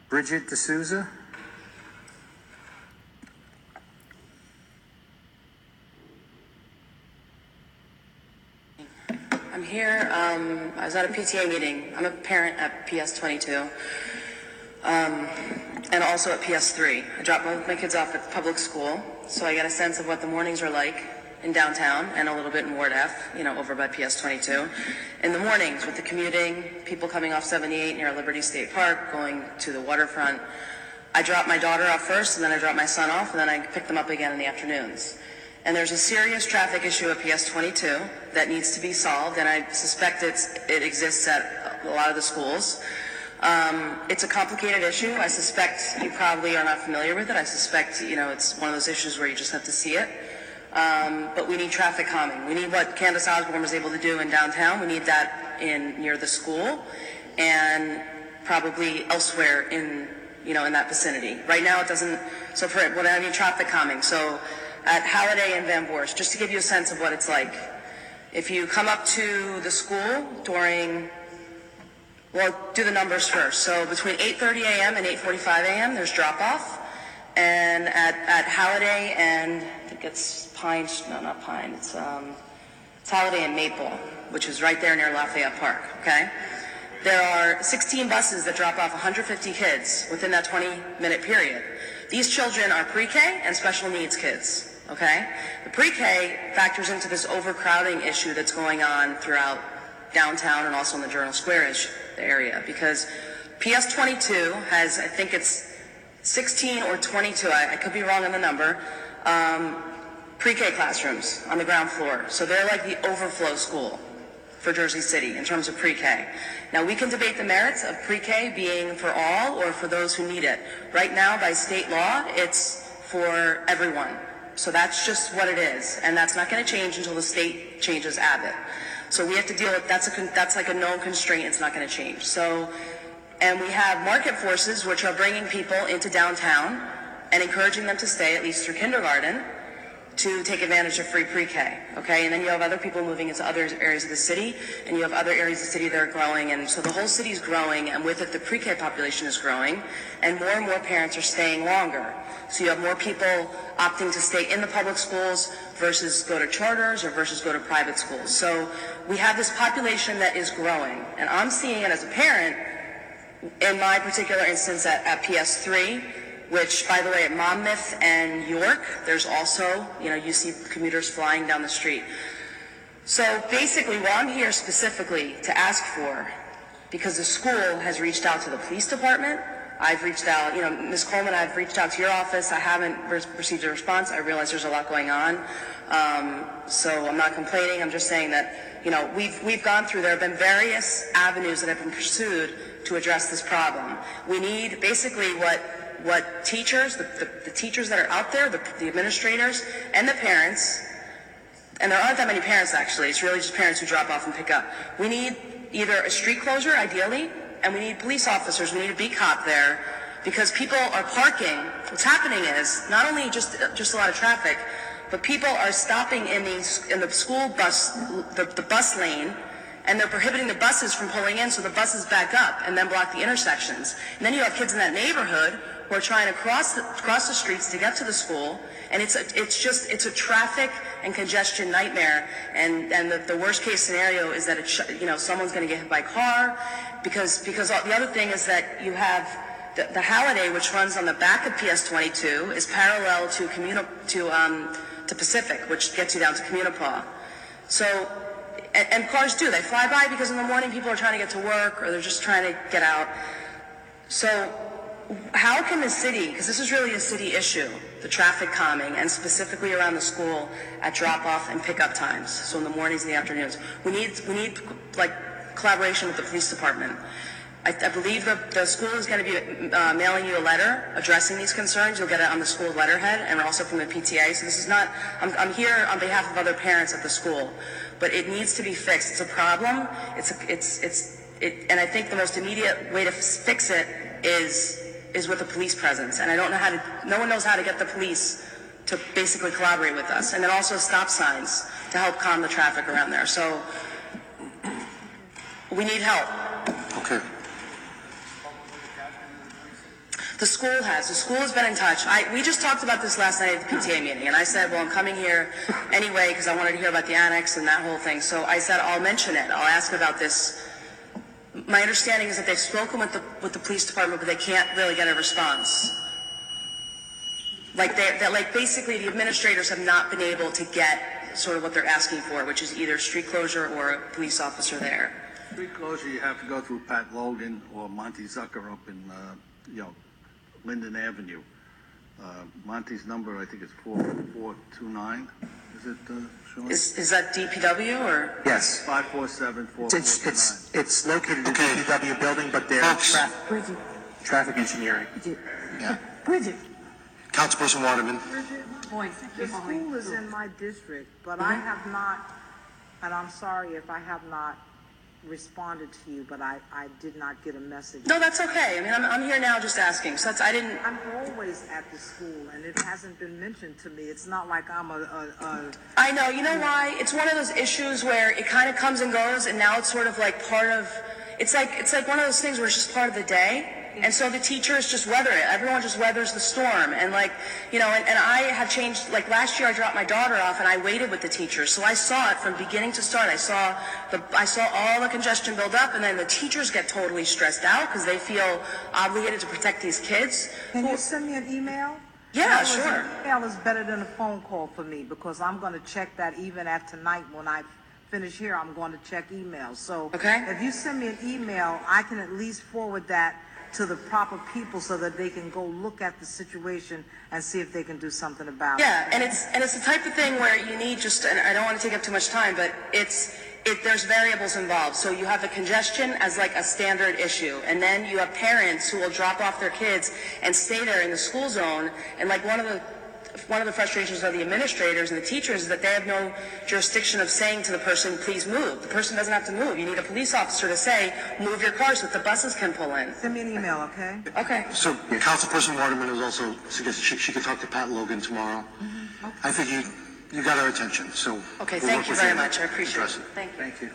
Bridget D'Souza. I'm here. I was at a PTA meeting. I'm a parent at PS 22 and also at PS 3. I drop both my kids off at public school, so I get a sense of what the mornings are like in downtown and a little bit in Ward F, over by PS 22. In the mornings with the commuting, people coming off 78 near Liberty State Park, going to the waterfront. I drop my daughter off first, and then I drop my son off, and then I pick them up again in the afternoons. And there's a serious traffic issue at PS 22 that needs to be solved, and I suspect it exists at a lot of the schools. It's a complicated issue. I suspect you probably are not familiar with it. I suspect, it's one of those issues where you just have to see it. But we need traffic calming. We need what Candace Osborne was able to do in downtown. We need that near the school and probably elsewhere in that vicinity. Right now it doesn't, so for what I mean traffic calming. So at Halliday and Van Voorst, just to give you a sense of what it's like. If you come up to the school during, do the numbers first. So between 8:30 a.m. and 8:45 a.m. there's drop-off. And at Halliday and I think it's Pine, no, not Pine, it's Halliday and Maple, which is right there near Lafayette Park, okay? There are 16 buses that drop off 150 kids within that 20-minute period. These children are pre-K and special needs kids, okay? The pre-K factors into this overcrowding issue that's going on throughout downtown and also in the Journal Square area, because PS 22 has, I think it's 16 or 22, I could be wrong on the number, pre-K classrooms on the ground floor. So they're like the overflow school for Jersey City in terms of pre-K. Now we can debate the merits of pre-K being for all or for those who need it. Right now by state law, it's for everyone. So that's just what it is. And that's not going to change until the state changes Abbott. So we have to deal with, that's like a known constraint, it's not going to change. So, and we have market forces which are bringing people into downtown and encouraging them to stay at least through kindergarten to take advantage of free pre-K, okay? And then you have other people moving into other areas of the city, and you have other areas of the city that are growing, and so the whole city is growing, and with it the pre-K population is growing, and more parents are staying longer. So you have more people opting to stay in the public schools versus go to charters or versus go to private schools. So we have this population that is growing, and I'm seeing it as a parent in my particular instance at PS3, which, by the way, at Monmouth and York, there's also, you see commuters flying down the street. So basically, what I'm here specifically to ask for, because the school has reached out to the police department, I've reached out, Ms. Coleman, I've reached out to your office. I haven't received a response. I realize there's a lot going on. So I'm not complaining. I'm just saying that, we've gone through, there have been various avenues that have been pursued to address this problem. We need basically what teachers, the teachers that are out there, the administrators, and the parents, and there aren't that many parents actually, it's really just parents who drop off and pick up. We need either a street closure, ideally, and we need police officers, we need a beat cop there, because people are parking. What's happening is, not only just a lot of traffic, but people are stopping in the school bus, the bus lane, and they're prohibiting the buses from pulling in so the buses back up and then block the intersections. And then you have kids in that neighborhood who are trying to cross the streets to get to the school, and it's a traffic and congestion nightmare. And the worst case scenario is that someone's going to get hit by a car, because the other thing is that you have the Halliday, which runs on the back of PS 22, is parallel to Pacific, which gets you down to Communipaw. So. And cars do. They fly by because in the morning people are trying to get to work or they're just trying to get out. So how can the city, because this is really a city issue, the traffic calming, and specifically around the school at drop-off and pick-up times, so in the mornings and the afternoons, we need like collaboration with the police department. I believe the school is going to be mailing you a letter addressing these concerns. You'll get it on the school letterhead and also from the PTA. So this is not, I'm here on behalf of other parents at the school, but it needs to be fixed. It's a problem. And I think the most immediate way to fix it is with a police presence. And I don't know no one knows how to get the police to basically collaborate with us. And then also stop signs to help calm the traffic around there. So we need help. Okay. The school has. The school has been in touch. We just talked about this last night at the PTA meeting, and I said, well, I'm coming here anyway because I wanted to hear about the annex and that whole thing. So I said, I'll mention it. I'll ask about this. My understanding is that they've spoken with the police department, but they can't really get a response. Like basically the administrators have not been able to get sort of what they're asking for, which is either street closure or a police officer there. Street closure, you have to go through Pat Logan or Monty Zucker up in, Linden Avenue. Monty's number, I think, is 4429. Is it, Sean? Is that DPW or? Yes. 547-4429. It's located in the DPW building, but they're traffic engineering. Yeah. Bridget. Councilperson Waterman. The school is in my district, but I have not, and I'm sorry if I have not responded to you, but I did not get a message. No, that's okay. I mean, I'm here now just asking. So I'm always at the school, and it hasn't been mentioned to me. It's not like I'm I know. You know why? It's one of those issues where it kind of comes and goes, and now it's sort of like part of. It's like one of those things where it's just part of the day. And so the teachers just weather it. Everyone just weathers the storm. And and I have changed, last year I dropped my daughter off and I waited with the teachers. So I saw it from beginning to start. I saw all the congestion build up, and then the teachers get totally stressed out because they feel obligated to protect these kids. Can you send me an email? Yeah, sure. An email is better than a phone call for me because I'm going to check that even at tonight when I finish here. I'm going to check emails. So if you send me an email, I can at least forward that to the proper people so that they can go look at the situation and see if they can do something about it. Yeah, and it's the type of thing where you need and I don't want to take up too much time, but there's variables involved. So you have the congestion as a standard issue, and then you have parents who will drop off their kids and stay there in the school zone, and one of the frustrations of the administrators and the teachers is that they have no jurisdiction of saying to the person, please move. The person doesn't have to move. You need a police officer to say, move your car so that the buses can pull in. Send me an email, okay? Okay. So Councilperson Waterman has also suggested she could talk to Pat Logan tomorrow. Okay. I think you got our attention. So Okay, we'll thank work you with very much. I appreciate it. Address it. Thank you. Thank you.